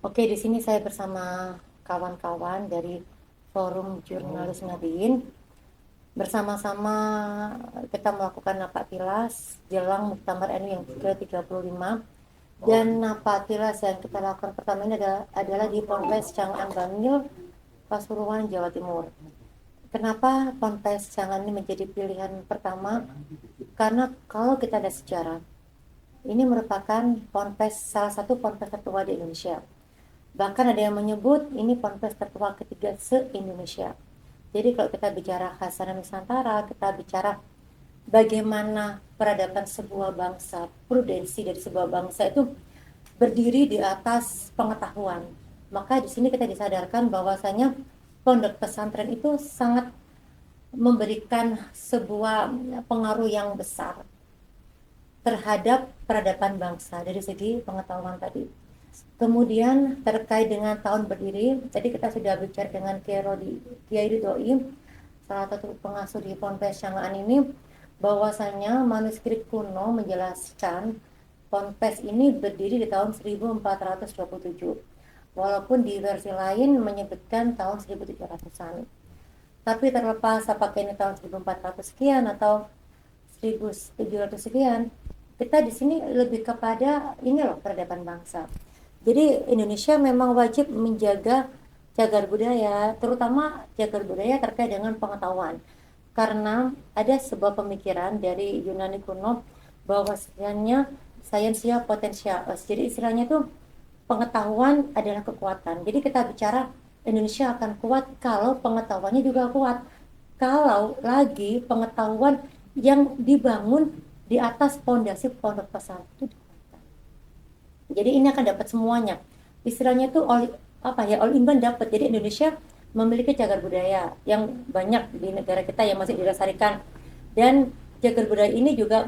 Oke, di sini saya bersama kawan-kawan dari Forum Jurnalis Nahdien. Bersama-sama kita melakukan napak tilas jelang Muktamar NU yang ke-35. Dan napak tilas yang kita lakukan pertama ini adalah di Ponpes Cang'an Bangil, Pasuruan, Jawa Timur. Kenapa Ponpes Cang'an ini menjadi pilihan pertama? Karena kalau kita ada sejarah, ini merupakan ponpes salah satu ponpes tertua di Indonesia. Bahkan ada yang menyebut ini ponpes tertua ketiga se-Indonesia. Jadi kalau kita bicara Khasanah Nusantara, kita bicara bagaimana peradaban sebuah bangsa, prudensi dari sebuah bangsa itu berdiri di atas pengetahuan. Maka di sini kita disadarkan bahwasanya pondok pesantren itu sangat memberikan sebuah pengaruh yang besar terhadap peradaban bangsa dari segi pengetahuan tadi. Kemudian terkait dengan tahun berdiri, tadi kita sudah bicara dengan Kiai Ridhoi, salah satu pengasuh di Ponpes Cang'an ini, bahwasanya manuskrip kuno menjelaskan Ponpes ini berdiri di tahun 1427. Walaupun di versi lain menyebutkan tahun 1700-an. Tapi terlepas apakah ini tahun 1400 sekian atau 1700 sekian, kita di sini lebih kepada ini loh peradaban bangsa. Jadi Indonesia memang wajib menjaga cagar budaya, terutama cagar budaya terkait dengan pengetahuan. Karena ada sebuah pemikiran dari Yunani kuno bahwa sebenarnya scientia potentialis. Jadi istilahnya itu pengetahuan adalah kekuatan. Jadi kita bicara Indonesia akan kuat kalau pengetahuannya juga kuat. Kalau lagi pengetahuan yang dibangun di atas fondasi pondok pesantren itu. Jadi ini akan dapat semuanya. Istilahnya tuh all in one dapat. Jadi Indonesia memiliki cagar budaya yang banyak di negara kita yang masih dilestarikan, dan cagar budaya ini juga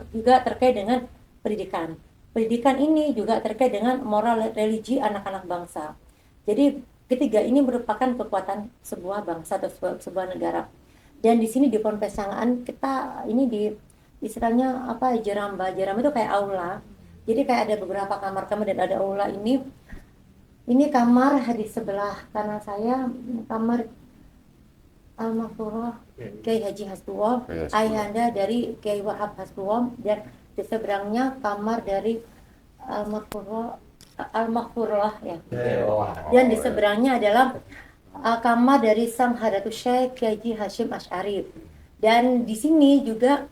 juga terkait dengan pendidikan. Pendidikan ini juga terkait dengan moral religi anak-anak bangsa. Jadi ketiga ini merupakan kekuatan sebuah bangsa atau sebuah negara. Dan di sini di Ponpes Cang'an kita ini di istilahnya apa, jeramba itu kayak aula. Jadi kayak ada beberapa kamar-kamar dan ada aula ini kamar di sebelah kanan saya, kamar Almarhum Kiai Haji Hasbuwo, ayahanda dari Kiai Wahab Hasbuwo, dan di seberangnya kamar dari Almarhumullah ya. Dan di seberangnya adalah kamar dari Sang Hadatus Syekh Kiai Haji Hashim Asy'ari. Dan di sini juga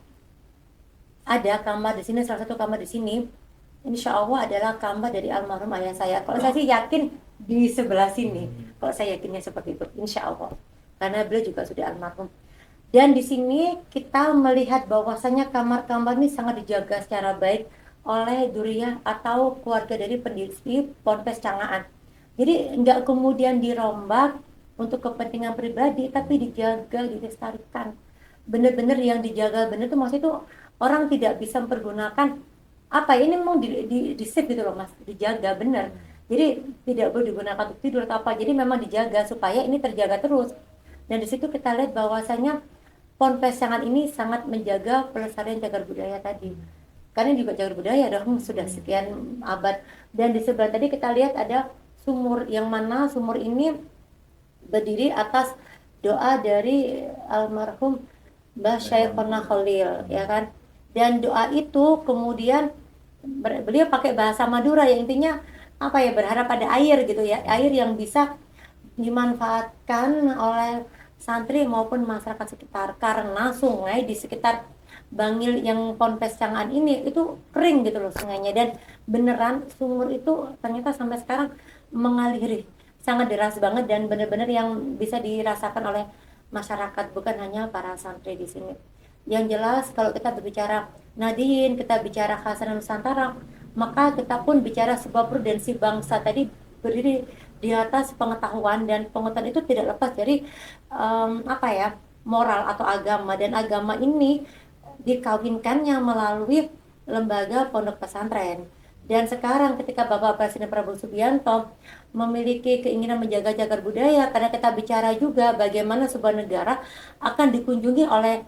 ada kamar di sini, salah satu kamar di sini insya Allah adalah kamar dari almarhum ayah saya. Kalau saya sih yakin di sebelah sini. Kalau saya yakinnya seperti itu, insya Allah. Karena beliau juga sudah almarhum. Dan di sini kita melihat bahwasanya kamar-kamar ini sangat dijaga secara baik oleh duriyah atau keluarga dari pendiri Ponpes Cang'an. Jadi nggak kemudian dirombak untuk kepentingan pribadi, tapi dijaga, dilestarikan. Benar-benar yang dijaga benar itu maksudnya itu orang tidak bisa mempergunakan apa ini memang di save gitu loh mas, dijaga benar. Jadi tidak boleh digunakan untuk tidur atau apa, jadi memang dijaga supaya ini terjaga terus. Dan di situ kita lihat bahwasanya Ponpes Cang'an ini sangat menjaga pelestarian cagar budaya tadi, karena juga cagar budaya dong sudah sekian abad. Dan di sebelah tadi kita lihat ada sumur, yang mana sumur ini berdiri atas doa dari almarhum Mbah Syekhona Khalil ya kan. Dan doa itu kemudian beliau pakai bahasa Madura yang intinya apa ya, berharap pada air gitu ya, air yang bisa dimanfaatkan oleh santri maupun masyarakat sekitar, karena sungai di sekitar Bangil yang Ponpes Cang'an ini itu kering gitu loh sungainya. Dan beneran sumur itu ternyata sampai sekarang mengalir sangat deras banget, dan benar-benar yang bisa dirasakan oleh masyarakat, bukan hanya para santri di sini. Yang jelas kalau kita berbicara Nahdien, kita bicara Khasanah Nusantara, maka kita pun bicara sebuah prudensi bangsa tadi berdiri di atas pengetahuan, dan pengetahuan itu tidak lepas dari apa ya, moral atau agama. Dan agama ini dikawinkannya melalui lembaga pondok pesantren. Dan sekarang ketika Bapak Presiden Prabowo Subianto memiliki keinginan menjaga cagar budaya, karena kita bicara juga bagaimana sebuah negara akan dikunjungi oleh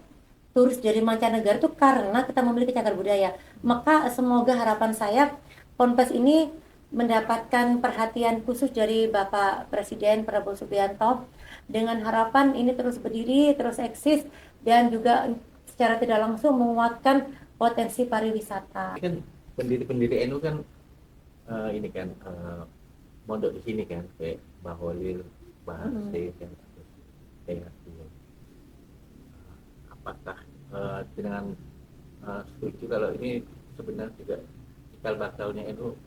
turis dari mancanegara itu karena kita memiliki cagar budaya. Maka semoga harapan saya Ponpes ini mendapatkan perhatian khusus dari Bapak Presiden Prabowo Subianto dengan harapan ini terus berdiri, terus eksis dan juga secara tidak langsung menguatkan potensi pariwisata. Kan pendiri-pendiri NU kan ini kan mondok di sini kan kayak Mbah Holil, Mbah Hase kan terus kayak gitu. Apakah dengan setuju kalau ini sebenarnya juga cikal bakalnya NU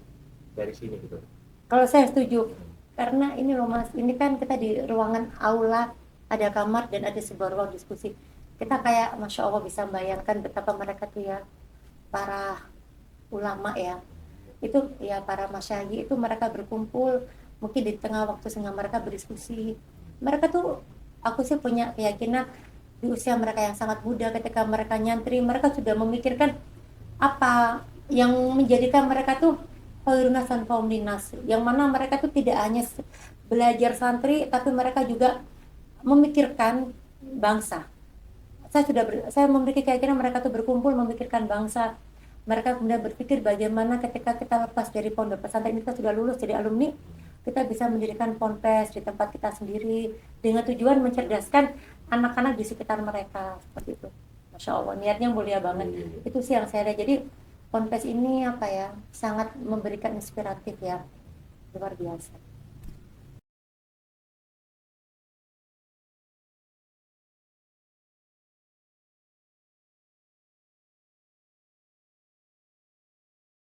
dari sini gitu? Kalau saya setuju, karena ini loh Mas, ini kan kita di ruangan aula, ada kamar dan ada sebuah ruang diskusi. Kita kayak Masya Allah bisa membayangkan betapa mereka tuh ya, para ulama ya, itu ya para masyayikh itu mereka berkumpul, mungkin di tengah waktu senggang mereka berdiskusi. Mereka tuh, aku sih punya keyakinan di usia mereka yang sangat muda ketika mereka nyantri, mereka sudah memikirkan apa yang menjadikan mereka tuh Khairun Hasan kaum Linas, yang mana mereka tuh tidak hanya belajar santri tapi mereka juga memikirkan bangsa. Saya memiliki keyakinan mereka tuh berkumpul memikirkan bangsa. Mereka kemudian berpikir bagaimana ketika kita lepas dari pondok pesantren ini, kita sudah lulus jadi alumni, kita bisa mendirikan ponpes di tempat kita sendiri dengan tujuan mencerdaskan anak-anak di sekitar mereka seperti itu. Masya Allah, niatnya mulia banget. Itu sih yang saya lihat. Jadi ponpes ini apa ya, sangat memberikan inspiratif ya, luar biasa.